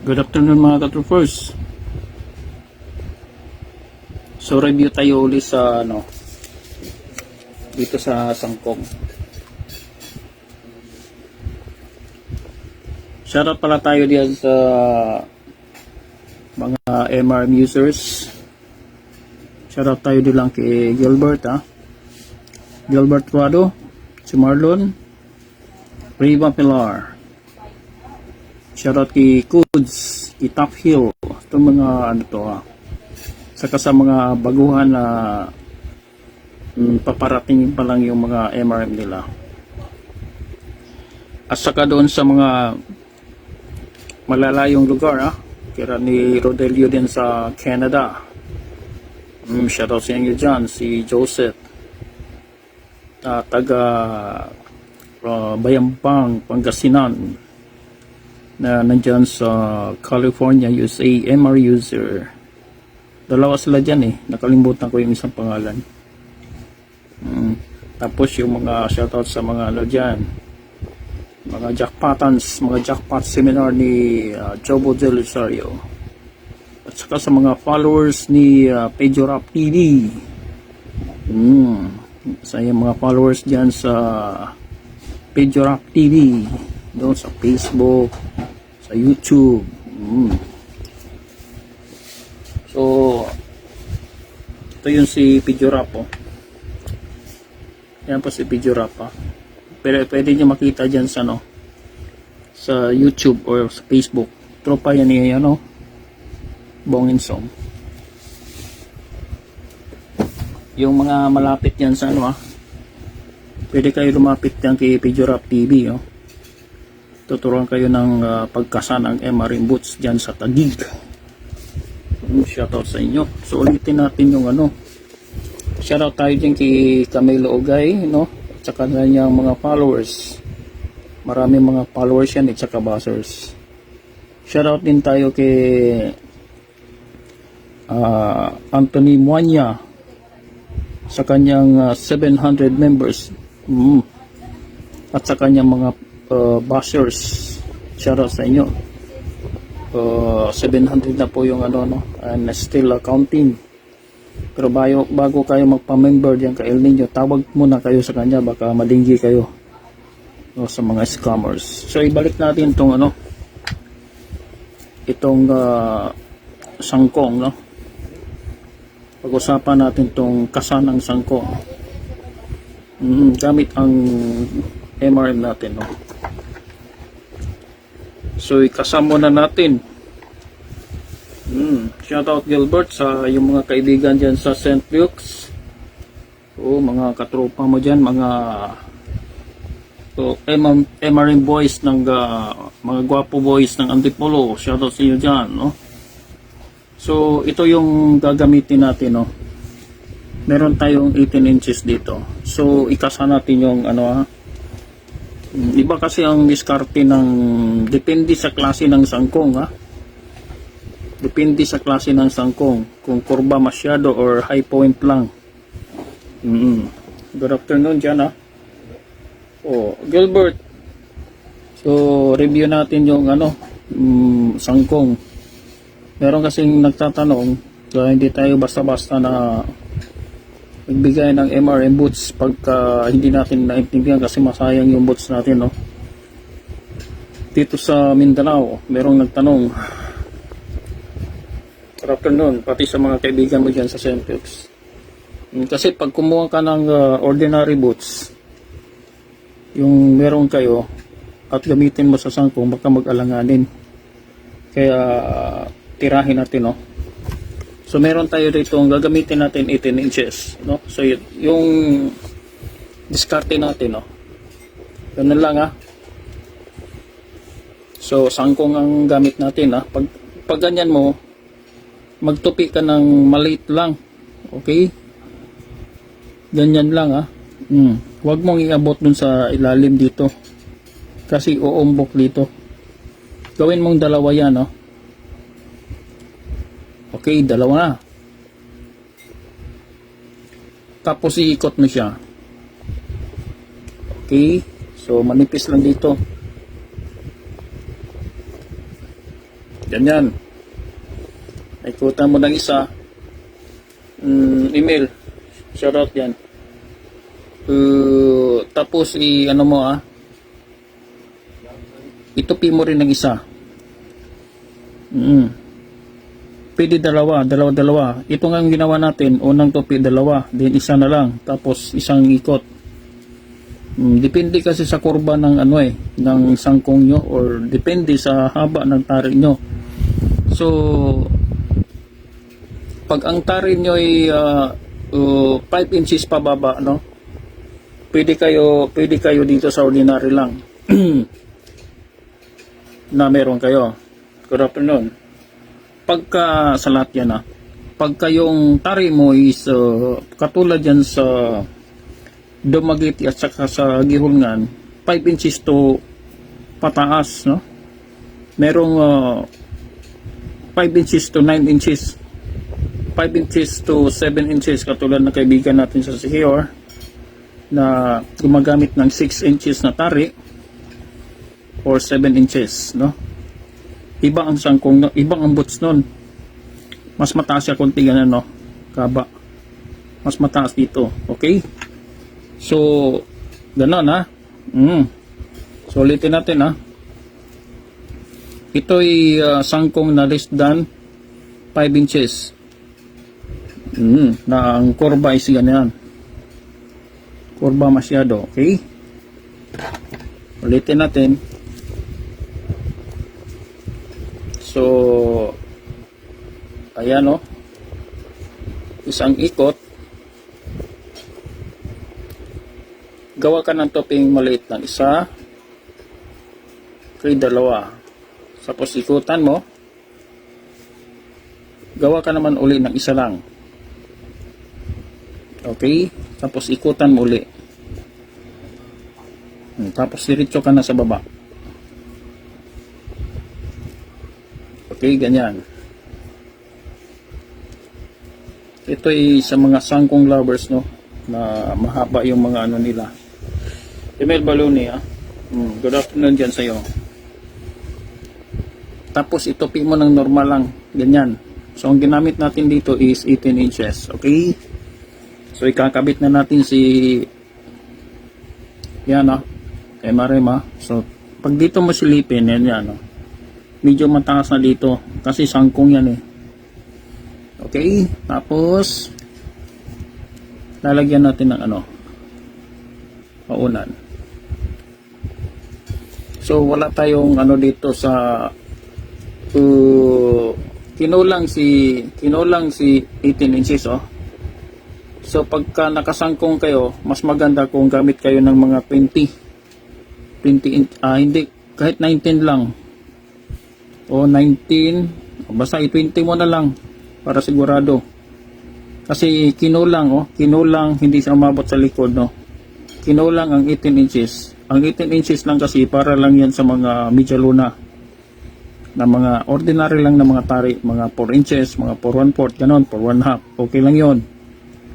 Good afternoon mga ka-troopers. So review tayo ulit sa dito sa Sangkong. Shoutout pala tayo diyan sa mga MRM users. Shoutout tayo din lang kay Gilbert Gilbert Tuado, si Marlon, Riva Pilar. Shoutout kay Kuds, kay Top Hill, itong mga saka sa mga baguhan na paparating pa lang yung mga MRM nila. At saka doon sa mga malalayong lugar, kaya ni Rodelio din sa Canada. Shoutout sa inyo dyan, si Joseph, taga Bayampang, Pangasinan, na nandyan sa California, USA, MR user. Dalawa sila dyan nakalimutan ko yung isang pangalan. Tapos yung mga shoutout sa mga dyan, mga jackpotans, mga jackpot seminar ni Jobo Del Rosario, at saka sa mga followers ni Pedro Rap TV. Sa mga followers dyan sa Pedro Rap TV, doon sa Facebook, sa YouTube. So ito yung si Pedro Rap. Yan po si Pedro Rap. Pero pwede nyo makita dyan sa sa YouTube or sa Facebook. Tropa yan ni Bongin Song. Yung mga malapit yan sa pwede kayo lumapit yan kay Pedro Rap TV. Tuturuan kayo ng pagkasa ng MRM boots dyan sa Taguig. Shoutout sa inyo. So ulitin natin yung shoutout tayo dyan kay Camilo Ogay, at saka kanyang mga followers. Maraming mga followers yan at saka buzzers. Shoutout din tayo kay Anthony Muanya sa kanyang 700 members. At sa kanyang mga buzzers. Shoutout sa inyo. 700 na po yung and still counting. Pero bago kayo magpa-member diyan kay El Nino, tawag muna kayo sa kanya, baka malinggi kayo sa mga scammers. So ibalik natin itong Sangkong, pag-usapan natin tong kasanang Sangkong. Gamit ang MRM natin, So ikasama na natin. Shoutout Gilbert sa yung mga kaibigan dyan sa St. Luke's. Mga katropa mo dyan, mga MRM boys ng mga gwapo boys ng Antipolo. Shoutout sa inyo dyan, So ito yung gagamitin natin, Meron tayong 18 inches dito. So ikasa natin yung iba kasi ang diskarte depende sa klase ng sangkong, Depende sa klase ng sangkong, kung kurba masyado or high point lang. Good afternoon dyan, Gilbert. So review natin yung sangkong. Meron kasing nagtatanong, kaya hindi tayo basta-basta na magbigay ng MRM boots pagka hindi natin naintindihan, kasi masayang yung boots natin, Dito sa Mindanao, merong nagtanong. Good afternoon, pati sa mga kaibigan mo dyan sa Sempex. Kasi pag kumuha ka ng ordinary boots, yung meron kayo, at gamitin mo sa sangkong, baka mag-alanganin. Kaya tirahin natin, So meron tayo dito, gagamitin natin 18 inches, So yung diskarte natin, ganun lang, So sangkong ang gamit natin, Pag ganyan mo, magtupi ka ng maliit lang, okay? Ganyan lang, Huwag mong iabot dun sa ilalim dito, kasi uumbok dito. Gawin mong dalawa yan, Okay, dalawa na. Tapos iikot mo siya. Okay, so manipis lang dito. Ganyan. Ikutan mo ng isa. Email. Shoutout yan. Tapos ano mo itupi mo rin ng isa. Pwede dalawa. Ito nga ang ginawa natin. Unang tupi, dalawa. Then isa na lang. Tapos isang ikot. Depende kasi sa kurba ng ng sangkong nyo, or depende sa haba ng tari nyo. So, pag ang tari nyo ay 5 inches pababa, no? Pwede kayo dito sa ordinary lang. Na meron kayo. Good afternoon. Pagka sa lahat yan pagka yung tari mo is katulad yan sa Dumaguete at saka sa Gihulngan, 5 inches to pataas, no? Merong 5 inches to 9 inches, 5 inches to 7 inches, katulad na kaibigan natin sa Sikior na gumagamit ng 6 inches na tari or 7 inches, no? Iba ang sangkong, ibang ang boots nun. Mas mataas siya konti ganun, no? Kaba. Mas mataas dito, okay? So, gano'n So, ulitin natin Ito'y sangkong na less than 5 inches. Na ang kurba is ganyan. Kurba masyado, okay? Ulitin natin. So, ayan isang ikot. Gawa ka ng toping maliit ng isa, kay dalawa. Tapos ikutan mo. Gawa ka naman uli ng isa lang. Okay? Tapos ikutan mo uli. Tapos diretso ka na sa baba. Okay, ganyan. Ito ay sa mga sangkong lovers, no? Na mahaba yung mga nila. Email Baluni, good afternoon dyan sa'yo. Tapos itupi mo ng normal lang, ganyan. So ang ginamit natin dito is 18 inches, okay? So ikakabit na natin si yan MRM. So pag dito mo silipin, yan medyo mataas na dito kasi sangkong yan okay? Tapos lalagyan natin ng paunan. So wala tayong dito sa kinulang si 18 inches So pagka nakasangkong kayo, mas maganda kung gamit kayo ng mga 20 hindi, kahit 19 lang o 19, basta i-20 mo na lang para sigurado. Kasi kinulang hindi siya umabot sa likod, no? Kinulang ang 18 inches. Ang 18 inches lang kasi para lang yan sa mga media luna na mga ordinary lang na mga tari, mga 4 inches, mga 4/1/4, ganon, 4/1/2. Okay lang yon.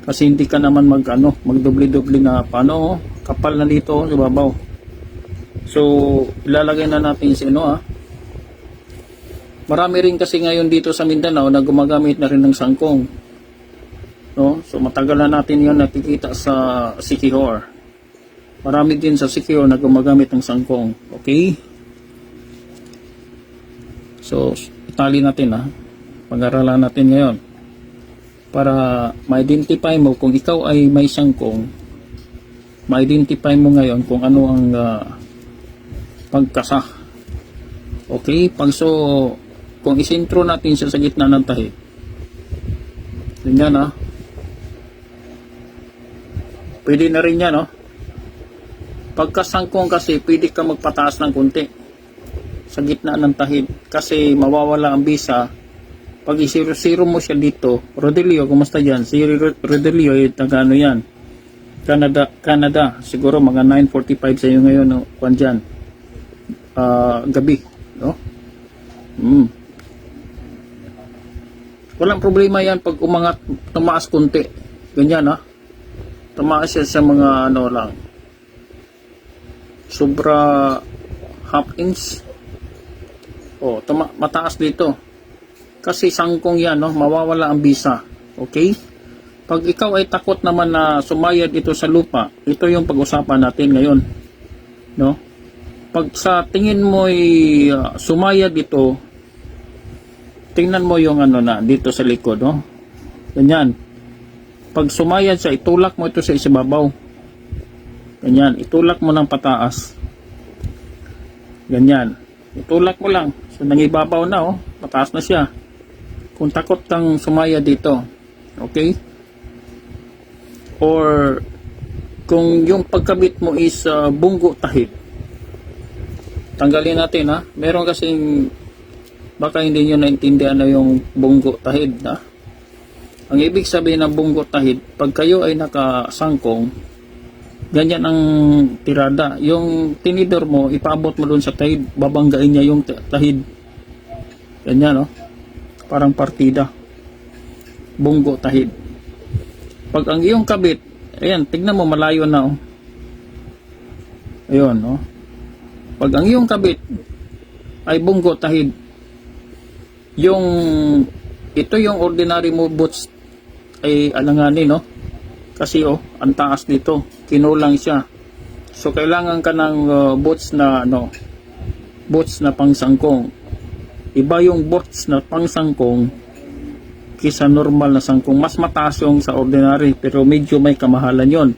Kasi hindi ka naman magdubli-dubli na paano, kapal na dito sa babaw. So, ilalagay na natin si Marami rin kasi ngayon dito sa Mindanao na gumagamit na rin ng sangkong. No? So, matagal na natin yon nakikita sa Siquijor. Marami din sa Siquijor na gumagamit ng sangkong. Okay? So, itali natin pag-aralan natin ngayon. Para ma-identify mo kung ikaw ay may sangkong, ma-identify mo ngayon kung ano ang pagkasa. Okay? Kung isintro natin siya sa gitna ng tahi. Ganyan Pwede na rin yan Pagkasangkong kasi pwede ka magpataas ng konti sa gitna ng tahid kasi mawawala ang bisa. Pag isiro-siro mo siya dito, Rodelio, kumusta dyan? Si Rodelio, taga yan? Canada. Siguro mga 9:45 sa iyo ngayon, kwan dyan. Gabi, no? Walang problema yan pag tumaas konti. Ganyan, tumaas yan sa mga lang. Sobra half inch. Oh, mataas dito. Kasi sangkong yan, no? Mawawala ang bisa. Okay? Pag ikaw ay takot naman na sumayad ito sa lupa, ito yung pag-usapan natin ngayon. No? Pag sa tingin mo ay sumayad ito, tingnan mo yung ano na dito sa likod, no? Ganyan. Pag sumayad siya, itulak mo ito sa isibabaw. Ganyan, itulak mo ng pataas. Ganyan. Itulak mo lang. So, nangibabaw na, oh. Pataas na siya. Kung takot kang sumaya dito. Okay? Or, kung yung pagkabit mo is bunggo tahid. Tanggalin natin, ha? Meron kasing, baka hindi nyo naintindihan na yung bunggo tahid, ha? Ang ibig sabihin ng bunggo tahid, pag kayo ay nakasangkong, ganyan ang tirada. Yung tinidor mo, ipaabot mo doon sa tahid, babanggain niya yung tahid. Ganyan, no? Parang partida. Bunggo tahid. Pag ang iyong kabit, ayan, tignan mo, malayo na, oh. Ayun, no? Pag ang iyong kabit ay bunggo tahid, ito yung ordinary mo boots ay alanganin, no? Kasi, oh, ang taas dito. Kinulang siya. So, kailangan ka ng boots na, boots na pangsangkong. Iba yung boots na pangsangkong kisa normal na sangkong. Mas mataas yung sa ordinary, pero medyo may kamahalan yon.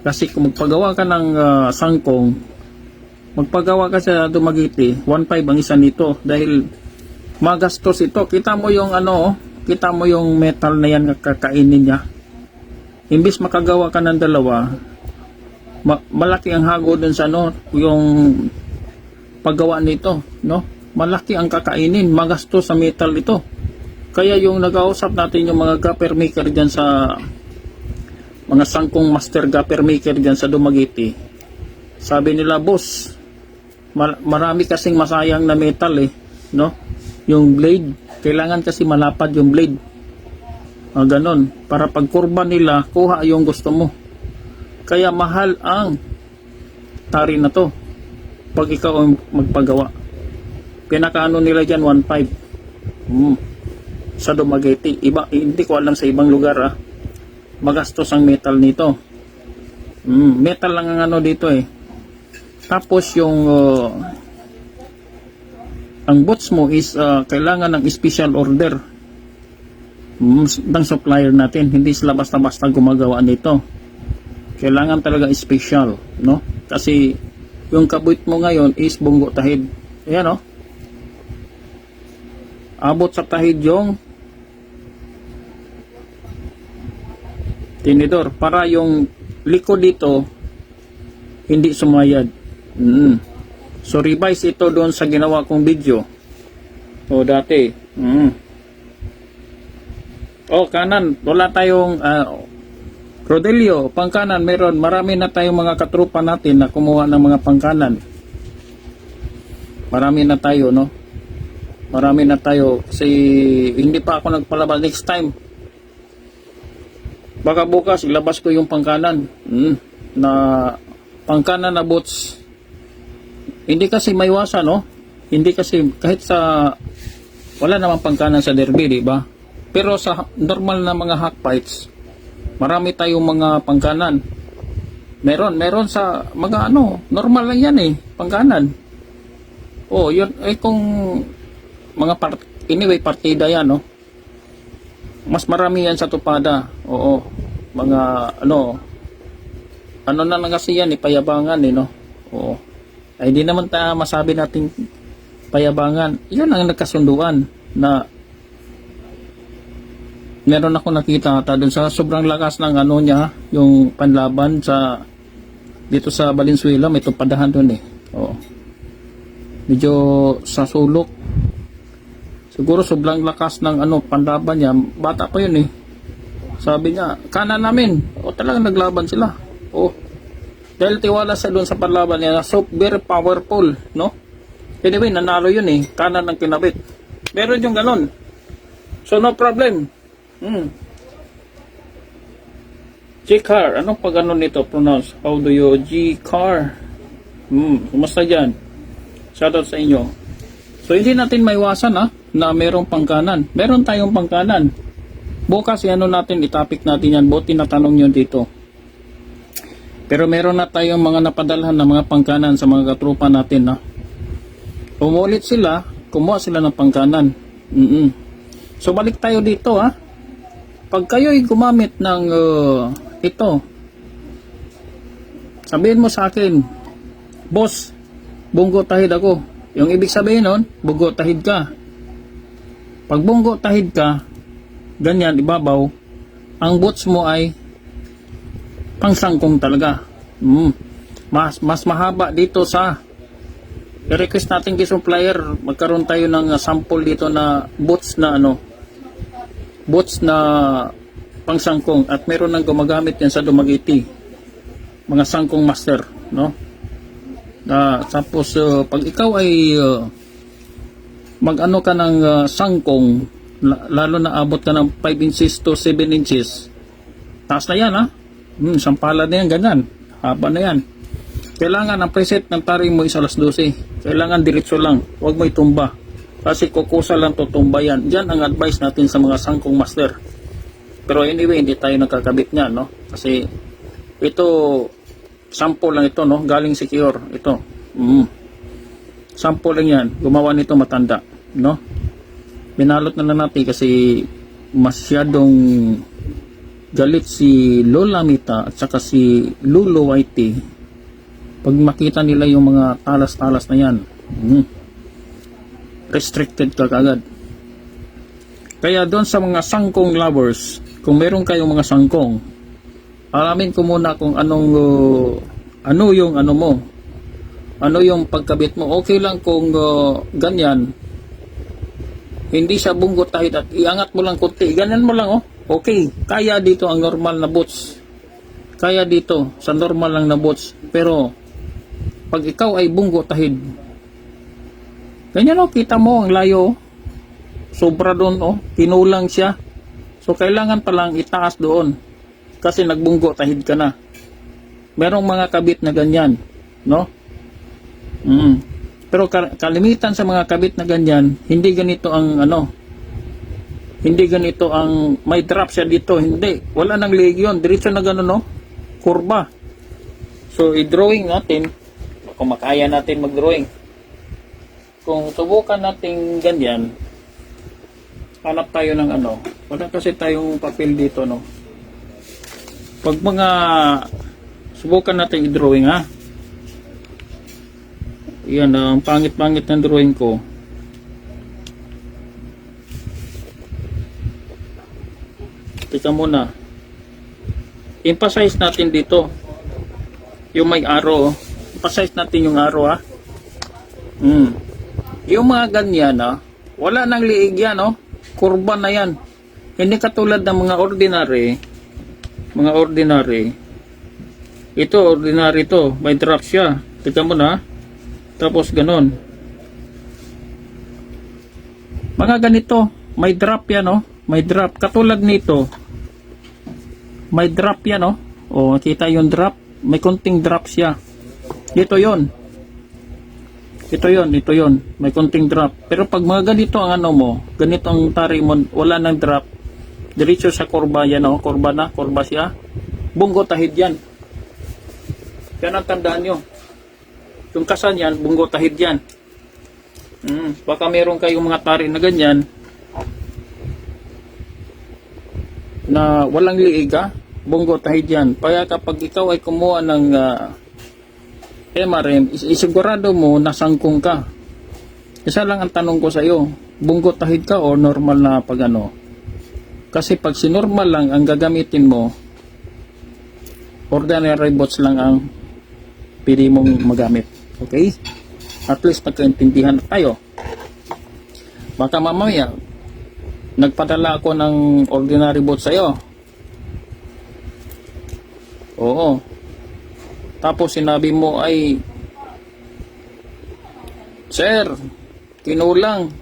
Kasi kung magpagawa ka ng sangkong, magpagawa ka sa Dumaguete, 1.5 ang isa nito. Dahil magastos ito. Kita mo yung kita mo yung metal na yan kakainin niya. Imbis makagawa ka ng dalawa, malaki ang hago dun sa yung paggawa nito, no? Malaki ang kakainin, magastos sa metal ito. Kaya yung nag-ausap natin yung mga gapper maker dyan sa mga sangkong master gapper maker dyan sa Dumaguete, sabi nila, boss, marami kasing masayang na metal, no? Yung blade, kailangan kasi malapad yung blade. Ganon. Para pag kurba nila, kuha yung gusto mo. Kaya mahal ang tari na to. Pag ikaw ang magpagawa. Pinakaano nila dyan, 1.5. Sa Dumaguete. Hindi ko alam sa ibang lugar, magastos ang metal nito. Metal lang ang dito, Tapos yung ang boots mo is kailangan ng special order ng supplier natin. Hindi sila basta-basta gumagawa nito. Kailangan talaga special, no? Kasi yung kabit mo ngayon is bunggo tahid. Ayan, no? Abot sa tahid yung tinidor para yung likod dito hindi sumayad. So, revise ito doon sa ginawa kong video. O, dati. O, kanan. Wala tayong Rodelio, pangkanan. Meron. Marami na tayong mga katrupa natin na kumuha ng mga pangkanan. Marami na tayo, no? Marami na tayo. Kasi hindi pa ako nagpalabas. Next time, baka bukas ilabas ko yung pangkanan. Na pangkanan na boots. Hindi kasi maiwasan, no? Hindi kasi kahit sa wala namang pangkanan sa derby, di ba? Pero sa normal na mga hack fights, marami tayong mga pangkanan. Meron sa mga normal lang yan pangkanan. Oh, yun kung mga anyway partida yan, no? Mas marami yan sa tupada. Oo. Mga na lang kasi yan, payabangan, no? Oo. Ay hindi naman masabi nating payabangan. Yan ang nagkasunduan na meron ako nakita doon sa sobrang lakas ng niya, yung panlaban sa dito sa Valenzuela, may tupadahan doon Oo. Medyo sa sulok. Siguro sobrang lakas ng panlaban niya. Bata pa yun Sabi niya, kanan namin. O talagang naglaban sila. Dahil tiwala sa doon sa panlaban niya, so very powerful, no? Anyway, nanalo yun kanan ng kinabit. Meron yung ganon. So no problem. G-car. Anong pag nito pronounce? How do you G-car? Kumusta dyan? Shoutout sa inyo. So hindi natin maiwasan na merong pangkanan. Meron tayong pangkanan. Bukas natin, itapik natin yan. Buti na tanong nyo dito. Pero meron na tayong mga napadalhan na mga pangkanan sa mga katrupa natin. Umulit sila, kumuha sila ng pangkanan. So balik tayo dito. Pag kayo'y gumamit ng ito, sabihin mo sa akin, boss, bunggo tahid ako. Yung ibig sabihin nun, bunggo tahid ka. Pag bunggo tahid ka, ganyan, ibabaw, ang boots mo ay pangsangkong talaga. Mas mahaba dito sa i-request natin kay supplier, magkaroon tayo ng sample dito na boots na boots na pangsangkong, at meron nang gumagamit yan sa Dumaguete, mga sangkong master, no? Tapos pag ikaw ay mag-ano ka ng sangkong, lalo na abot ka ng 5 inches to 7 inches, taas na yan sampala na yan, ganyan, haba na yan. Kailangan ang preset ng taring mo is alas 12. Kailangan diretso lang, huwag mo itumba, kasi kukusa lang tutumba yan. Diyan ang advice natin sa mga sangkong master. Pero anyway, hindi tayo nakakabit niya, no? Kasi ito, sample lang ito, no? Galing secure ito. Sample lang yan, gumawa nito matanda, no? Binalot na lang natin kasi masyadong galit si Lola Mita at saka si Lulo Whitey pag makita nila yung mga talas-talas na yan. Restricted ka kagad. Kaya doon sa mga sangkong lovers, kung meron kayong mga sangkong, alamin ko muna kung ano yung pagkabit mo. Okay lang kung ganyan, hindi siya bunggo tahid at iangat mo lang kunti, ganyan mo lang okay, kaya dito ang normal na boots, kaya dito sa normal lang na boots. Pero pag ikaw ay bunggo tahid, ganyan kita mo ang layo, sobra doon kinulang siya. So kailangan palang itaas doon kasi nagbunggo tahid ka na. Merong mga kabit na ganyan, no? Pero kalimitan sa mga kabit na ganyan, hindi ganito ang hindi ganito ang may drop siya dito, hindi, wala nang leg yun, diretso na gano'n, kurba. So i-drawing natin kung makaya natin mag-drawing. Kung subukan natin ganyan, hanap tayo ng wala kasi tayong papel dito, no? Pag mga subukan natin i-drawing, yan, ang pangit-pangit ng drawing ko. Tika muna, emphasize natin dito yung may arrow. Emphasize natin yung arrow, yung mga ganyan, wala nang liig yan, kurba na yan. Hindi katulad ng mga ordinary. Ito ordinary to, may drop siya, tika mo na. Tapos ganon, mga ganito, may drop yan, may drop. Katulad nito, may drop yan, kita yung drop, may konting drop siya. Ito yon, may konting drop. Pero pag mga ganito ang ganito ang tari mo, wala nang drop, diretso sa kurba yan, kurba siya, bunggo tahid yan. Yan ang tandaan nyo. Yung kasan yan, bunggo tahid yan. Baka meron kayong mga tari na ganyan na walang liig, bunggo tahid yan. Kaya kapag ikaw ay kumuha ng MRM, isigurado mo na sangkong ka. Isa lang ang tanong ko sa iyo, bunggo tahid ka o normal na pag Kasi pag sinormal lang ang gagamitin mo, ordinary boots lang ang pili mong magamit. Okay? At least nagkaintindihan tayo. Baka mamaya nagpadala ako ng ordinary boot sa'yo. Oo. Tapos sinabi mo ay, Sir, kinulang.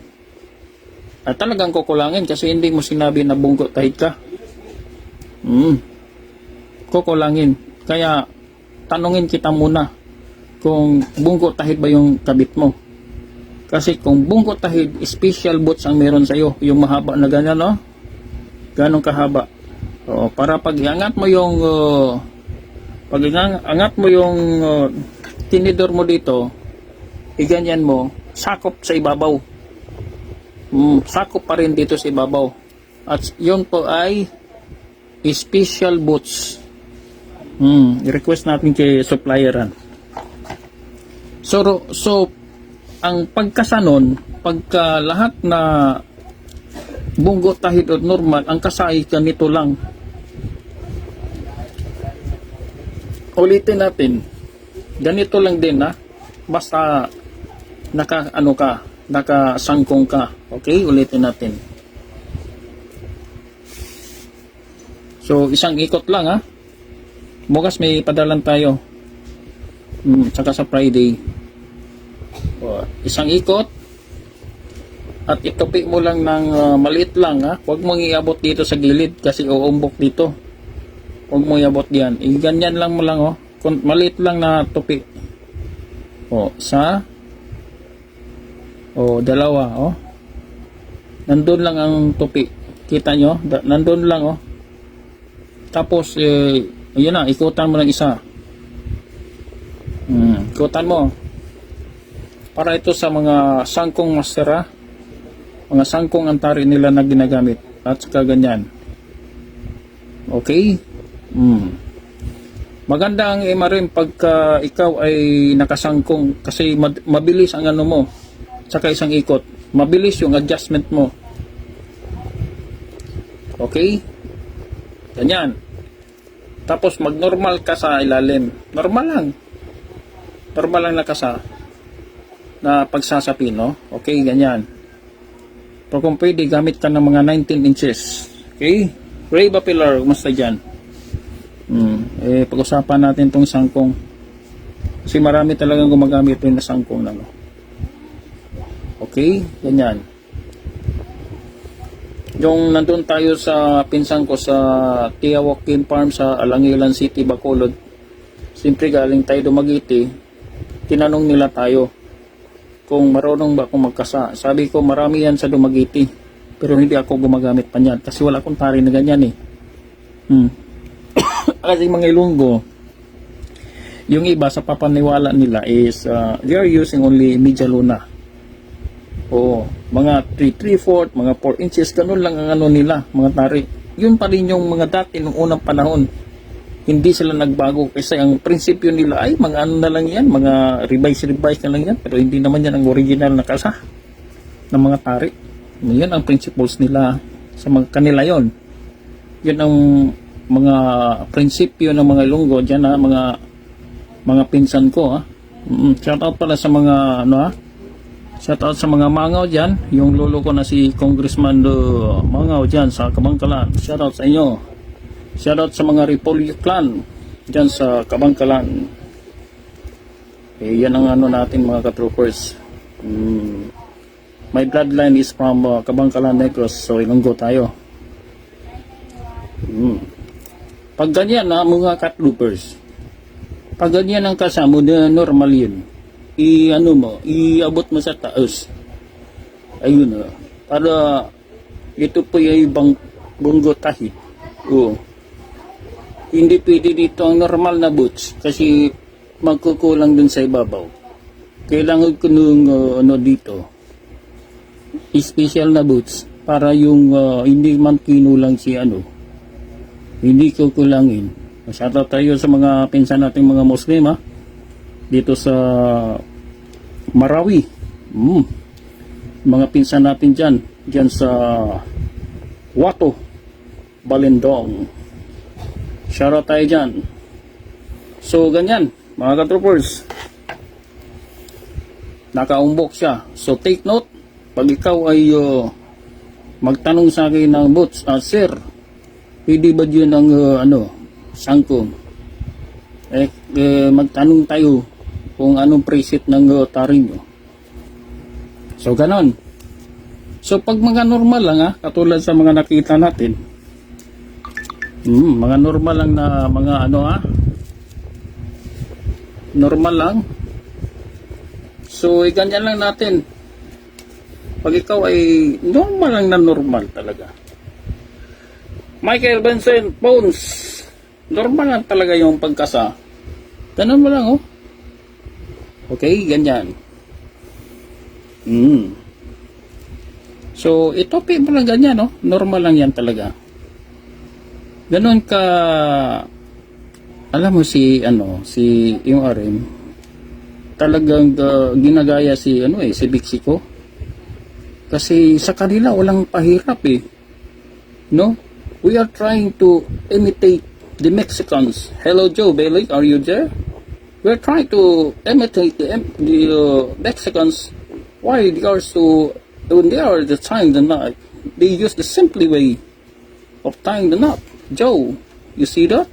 At talagang kukulangin kasi hindi mo sinabi na bunggo tahid ka. Kukulangin. Kaya tanungin kita muna kung bunggo tahid ba yung kabit mo. Kasi kung bunggo tahid, special boots ang meron sa'yo. Yung mahaba na ganyan, no? Ganong kahaba. Oo, para pag iangat mo yung angat mo yung tinidor mo dito, iganyan mo, sakop sa ibabaw. Sakop pa rin dito sa ibabaw. At yun po ay special boots. I-request natin kay supplieran. So ang pagkasanon, pagka lahat na bunggo, tahid o normal, ang kasay ka nito lang. Ulitin natin. Ganito lang din, ha. Basta nakasangkong ka. Okay? Ulitin natin. So, isang ikot lang, ha. Bukas may padalan tayo. Saka sa Friday. Isang ikot. At itupi mo lang ng maliit lang, ha. Huwag mong iabot dito sa gilid kasi uumbok dito. Huwag mong iabot diyan. Ganyan lang mo lang, oh. Maliit lang na tupi. Dalawa, oh. Nandun lang ang tupi. Kita nyo? Nandun lang, oh. Tapos, yun na, ikutan mo ng isa. Ikutan mo. Para ito sa mga sangkong master, ha? Mga sangkong antari nila na ginagamit. At saka ganyan. Okay? Maganda ang rin pagka ikaw ay nakasangkong kasi mabilis ang ano mo. Saka isang ikot. Mabilis yung adjustment mo. Okay? Ganyan. Tapos mag-normal ka sa ilalim. Normal lang. Normal lang na pagsasapi, no? Okay, ganyan. Pero kung pwede, gamit ka ng mga 19 inches. Okay? Ray Bapilar, kumusta dyan? Pag-usapan natin tong sangkong. Kasi marami talagang gumagamit rin na sangkong na, no? Okay? Ganyan. Yung nandun tayo sa pinsan ko sa Tiawakin Farm sa Alangilan City, Bacolod. Siyempre galing tayo Dumaguete. Tinanong nila tayo kung marunong ba akong magkasa. Sabi ko marami yan sa Dumaguete. Pero hindi ako gumagamit pa niyan. Kasi wala akong tari na ganyan, eh. Kasi mga Ilonggo, yung iba sa papaniwala nila is they are using only media luna. Mga 3/4, mga 4 inches, ganun lang ang ano nila, mga tari. Yun pa rin yung mga dati nung unang panahon. Hindi sila nagbago kasi ang prinsipyo nila ay mga ano na lang yan, mga revise na lang yan. Pero hindi naman yan ang original na kasa ng mga tari. Yan ang principles nila sa mga kanila yon. Yun ang mga prinsipyo ng mga Ilonggo dyan, ha, mga pinsan ko, ha. Shout out pala sa mga shout out sa mga Mangaw dyan, yung lolo ko na si Congressman Mangaw dyan sa Kabangkalan. Shout out sa inyo. Shout out sa mga Repolyo clan dyan sa Kabangkalan. Yan ang ano natin, mga katroopers. My bloodline is from Kabangkalan Negros, so Ilonggo tayo. Pag ganyan, mga katroopers, pag ganyan ang kasama na normal yun, iabot mo sa taas. Ayun, para ito po yung ibang bunggo tahid. Hindi pwede dito ang normal na boots kasi magkukulang dun sa ibabaw. Kailangan ko nung dito special na boots para yung hindi man kinulang si hindi kukulangin. Shoutout tayo sa mga pinsan nating mga Muslim, ha, dito sa Marawi. Mga pinsan natin dyan sa Wato, Balindong. Shoutout tayo dyan. So ganyan, mga katroopers, nakaumbok siya. So take note, pag ikaw ay magtanong sa akin ng boots, sir, pwede ba yun ang sangkong? Magtanong tayo kung anong preset ng tari nyo. So ganon. So pag mga normal lang, katulad sa mga nakita natin, mga normal lang na mga normal lang. So ganyan lang natin. Pag ikaw ay normal lang na normal talaga. Michael Vincent Bones, normal lang talaga yung pagkasa. Ganun mo lang, oh. Okay, ganyan. So, ito mo lang ganyan, no? Normal lang yan talaga. Ganun ka, alam mo si yung RM, talagang ginagaya si Bixie ko. Kasi sa kanila walang pahirap eh. No? We are trying to imitate the Mexicans. Hello Joe Bailey, are you there? We are trying to imitate the Mexicans. Why they are so, when they are the tying the knot, they use the simple way of tying the knot. Joe, you see that?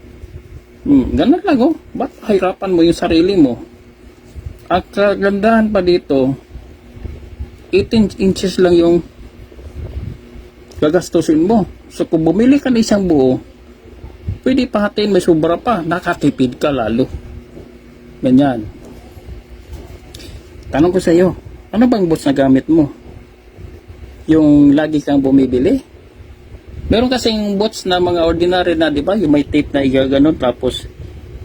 Ganun lang, oh. Ba't hirapan mo yung sarili mo? At kagandahan pa dito, 18 inches lang yung gagastusin mo. So kung bumili ka ng isang buo, pwede pa hatiin, may sobra pa, nakatipid ka lalo. Ganyan. Tanong ko sa iyo, ano bang bots na gamit mo? Yung lagi kang bumibili? Meron kasing bots na mga ordinary na, di ba? Yung may tape na igaganon, tapos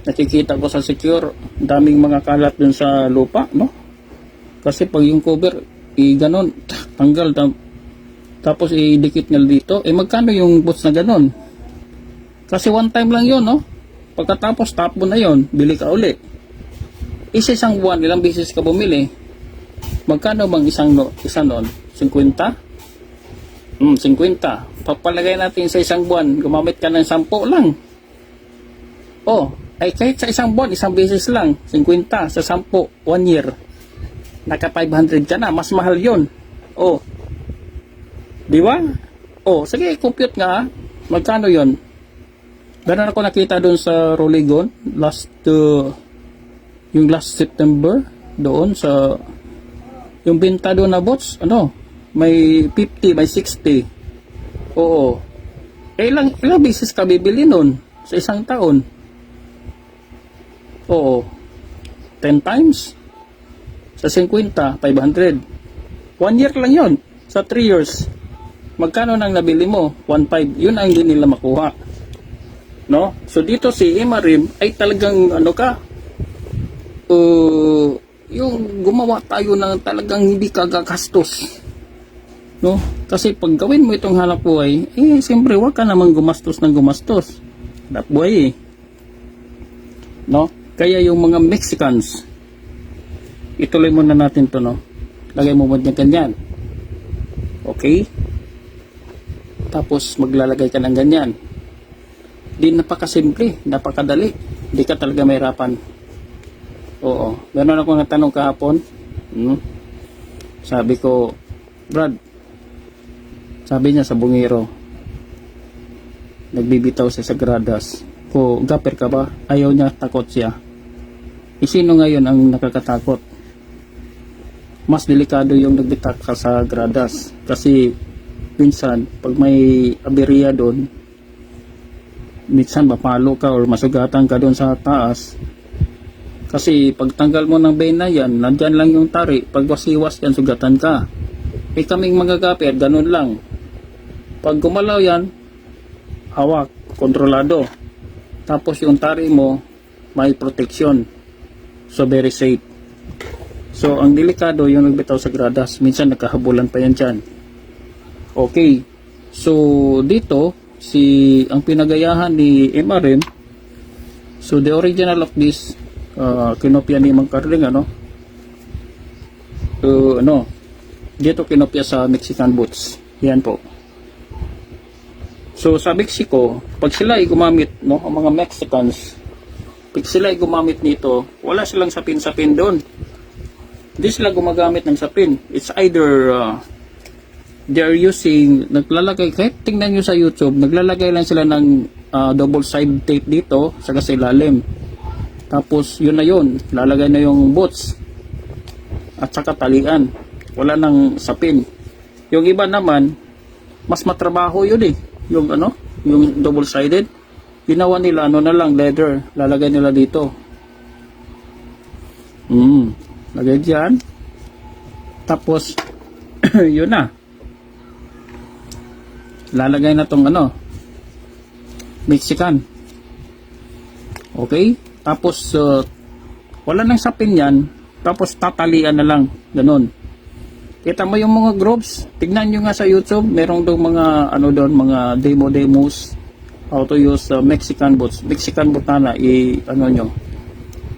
nakikita ko sa secure, daming mga kalat dun sa lupa, no? Kasi pag yung cover, i-ganon, tanggal, tapos idikit nyo dito, magkano yung bots na ganon? Kasi one time lang yon, no? Pagkatapos tapon na yon, bili ka uli. Isang buwan, ilang beses ka bumili, magkano bang isang noon? 50? 50. Papalagay natin sa isang buwan, gumamit ka ng 10 lang. Oh, ay kahit sa isang buwan, isang beses lang, 50 sa 10, 1 year. Naka 500 ka na, mas mahal yon. Oh. Di ba? Oh, sige, compute nga. Magkano yon? Ganun ako nakita doon sa Roligon yung last September doon sa yung benta doon na bots, may 50, may 60. Oo. Ilang beses ka bibili noon sa isang taon? Oo. 10 times? Sa 50, 500. 1 year lang yon. Sa 3 years. Magkano nang nabili mo? 1.5. Yun ang hindi nila makuha. No? So dito si Emarim ay talagang yung gumawa tayo ng talagang hindi kagagastos. No? Kasi pag gawin mo itong hanap buhay, siyempre wag ka namang gumastos ng gumastos. Hanap buhay eh. No? Kaya yung mga Mexicans, ituloy muna natin to, no? Lagay mo muna ganyan. Okay? Tapos maglalagay ka ng ganyan. Di napakasimple, napakadali. Di ka talaga mahirapan. Oo. Meron ako natanong kahapon. Sabi ko, Brad, sabi niya sa bungiro, nagbibitaw siya sa gradas. Gaper ka ba? Ayaw niya, takot siya. Sino ngayon ang nakakatakot? Mas delikado yung nagbitak ka sa gradas. Kasi minsan, pag may aberya doon, minsan mapalo ka or masugatan ka doon sa taas. Kasi pagtanggal mo ng bena yan, nandyan lang yung tari. Pag wasiwas yan, sugatan ka. Kaming mga gaper, ganun lang. Pag gumalaw yan, hawak, kontrolado. Tapos yung tari mo, may protection. So very safe. So ang delikado yung nagbitaw sa gradas. Minsan nagkahabulan pa yan dyan. Okay. So dito, ang pinagayahan ni MRM, so the original of this, kinopya ni Mang Carling, dito kinopya sa Mexican boots. Yan po. So sa Mexico, pag sila ay gumamit, ang mga Mexicans, pag sila ay gumamit nito, wala silang sapin-sapin doon. Hindi sila gumagamit ng sapin. It's either they're using, naglalagay, kahit tingnan nyo sa YouTube, naglalagay lang sila ng double side tape dito sa ilalim. Tapos yun na yun, lalagay na yung boots at saka talian. Wala nang sapin. Yung iba naman, mas matrabaho yun eh. Yung yung double sided, ginawa nila na lang, leather, lalagay nila dito. Lagay diyan. Tapos Yun na. Lalagay na tong ano, Mexican. Okay? Tapos, wala nang sapin yan. Tapos, tatalian na lang. Ganon. Kita mo yung mga groups? Tignan nyo nga sa YouTube. Merong daw mga, ano doon, mga demos. How to use Mexican boots. Mexican boot na ano nyo.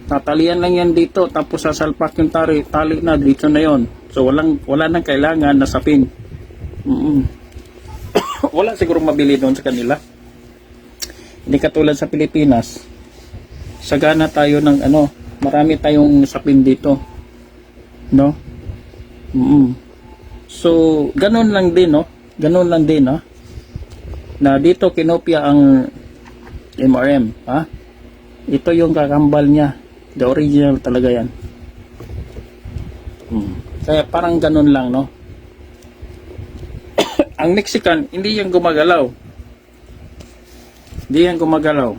Tatalian lang yan dito. Tapos, sasalpak yung tali na. Dito na yon. So, wala nang kailangan na sapin. Wala siguro mabili doon sa kanila. Hindi katulad sa Pilipinas. Sagana tayo ng ano, marami tayong sapin dito. No? So, ganun lang din, no? Ganun lang din, ha? Na dito kinopya ang MRM, ha? Ito yung kakambal niya. The original talaga yan. Kaya parang ganun lang, no? Ang Mexican, hindi yan gumagalaw. Hindi yan gumagalaw.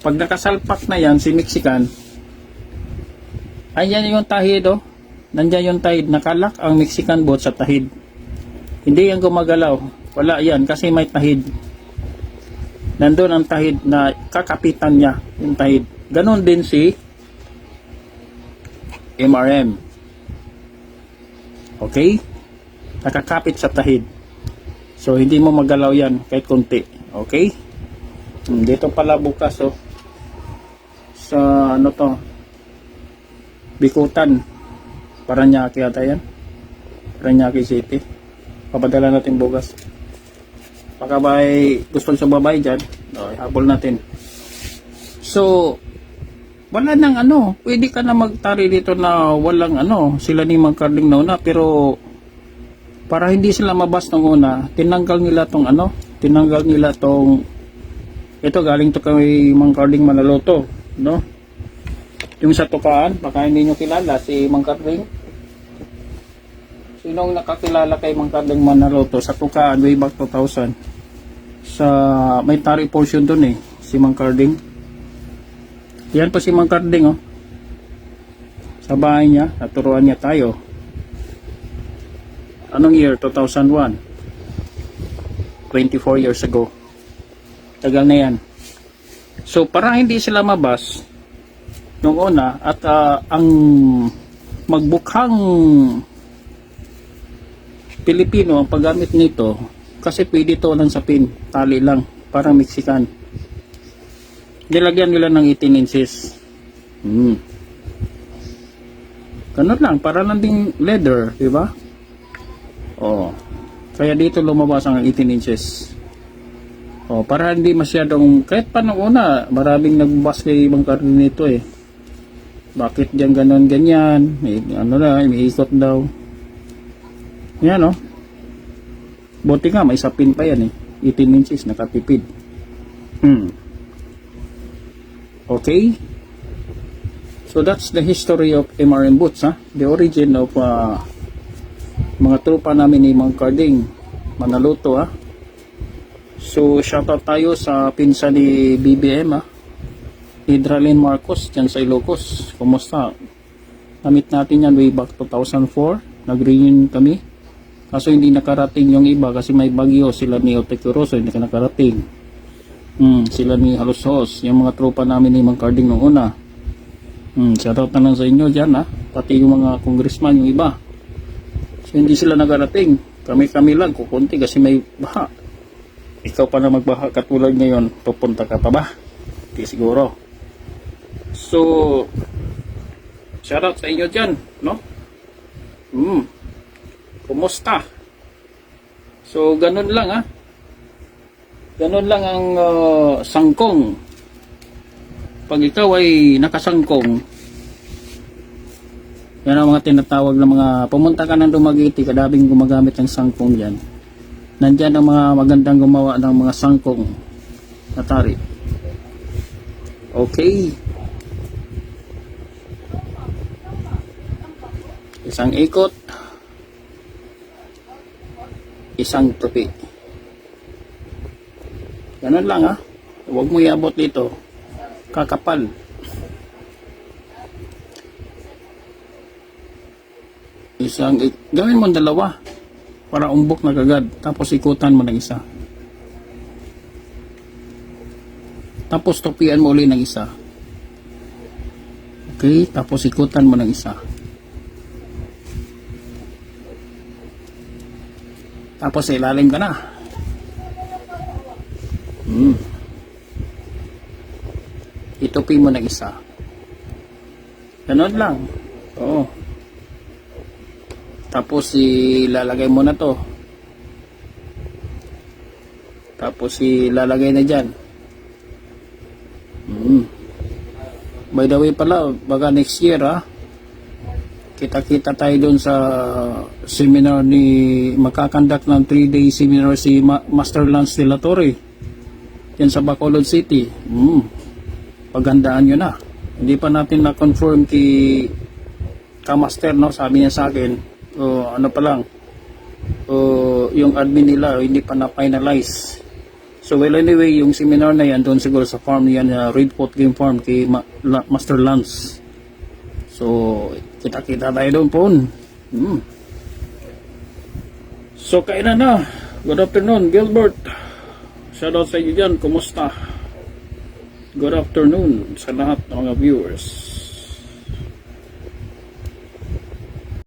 Pag nakasalpak na yan, si Mexican, ayan yung tahid, oh. Nandiyan yung tahid. Nakalak ang Mexican boat sa tahid. Hindi yan gumagalaw. Wala yan, kasi may tahid. Nandun ang tahid na kakapitan niya, yung tahid. Ganon din si MRM. Okay? Nakakapit sa tahid. So, hindi mo magalaw yan kahit konti. Okay? Dito pala bukas, oh. Sa, ano to? Bikutan. Paranaque yata yan. Paranaque City. Papadala natin bukas. Baka ba ay gusto sa babae dyan, habol natin. So, wala nang ano. Pwede ka na magtari dito na walang ano. Sila ni Mang Carding na pero para hindi sila mabas ng una, tinanggal nila tong ano, tinanggal nila tong, ito galing to kay Mang Carding Manaloto, no? Yung sa tukaan, baka hindi nyo kilala si Mang Carding. Sinong nakakilala kay Mang Carding Manaloto sa tukaan way back 2000? Sa may tari portion dun eh, si Mang Carding. Yan pa si Mang Carding, oh. Sa bahay niya, naturuan niya tayo. Anong year? 2001. 24 years ago. Tagal na yan. So, para hindi sila mabas nung una at ang magbukhang Pilipino ang paggamit nito kasi pwede to ng sapin. Tali lang. Parang Mexican. Nilagyan nila ng 18 inches. Ganun lang. Para lang ding leather. Diba? Oh, kaya dito lumabas ang 18 inches. Oh, para hindi masyadong, kahit pa nung una, maraming nagbas kay Mang Carding nito eh. Bakit diyan ganon ganyan? May, ano na, may ikot daw. Yan oh. Buti nga, may sapin pa yan eh. 18 inches, nakatipid. Okay. So that's the history of MRM boots, ha? The origin of mga tropa namin ni Mang Carding Manaloto, ha. So shoutout tayo sa pinsan ni BBM, ha, Hydralyn Marcos dyan sa Ilocos. Kumusta? Namit natin yan way back 2004. Nag-reunion kami. Kaso hindi nakarating yung iba kasi may bagyo. Sila ni Otecuroso hindi ka nakarating. Sila ni Halusos. Yung mga tropa namin ni Mang Carding nung una. Shoutout na lang sa inyo dyan, ha. Pati yung mga congressman, yung iba. So, hindi sila nagarating. Kami lang, kukunti kasi may baha. Ikaw pa na magbaha katulad ngayon, pupunta ka pa ba? Hindi siguro. So, shoutout sa inyo dyan, no? Kumusta? So, ganun lang, ha? Ganun lang ang sangkong. Pag ikaw ay nakasangkong, yan ang mga tinatawag na mga, pumunta ka ng Dumaguete, kadabing gumagamit ng sangkong dyan. Nandyan ang mga magandang gumawa ng mga sangkong na tari. Okay. Isang ikot, isang tupi. Ganun lang, ha. Huwag mo iabot dito. Kakapal. Gawin mo dalawa para umbok na kagad. Tapos ikutan mo ng isa. Tapos tupian mo uli ng isa. Okay, tapos ikutan mo ng isa. Tapos ilalim ka na. Itupi mo ng isa. Ganun lang. Oo. Tapos ilalagay mo na to. Tapos ilalagay na dyan. By the way pala, baga next year kita-kita tayo dun sa seminar makakandak ng 3-day seminar si Master Lance de la Torre yan sa Bacolod City. Paghandaan nyo na. Hindi pa natin na-confirm Master, no? Sabi niya sa akin, ano pa lang, yung admin nila hindi pa na-finalize. So well, anyway, yung seminar na yan doon siguro sa farm yan, Red Pot Game Farm kay Master Lance. So kita-kita tayo doon po. So kainan na. Good afternoon, Gilbert. Shoutout sa iyo dyan. Kumusta? Good afternoon sa lahat ng mga viewers.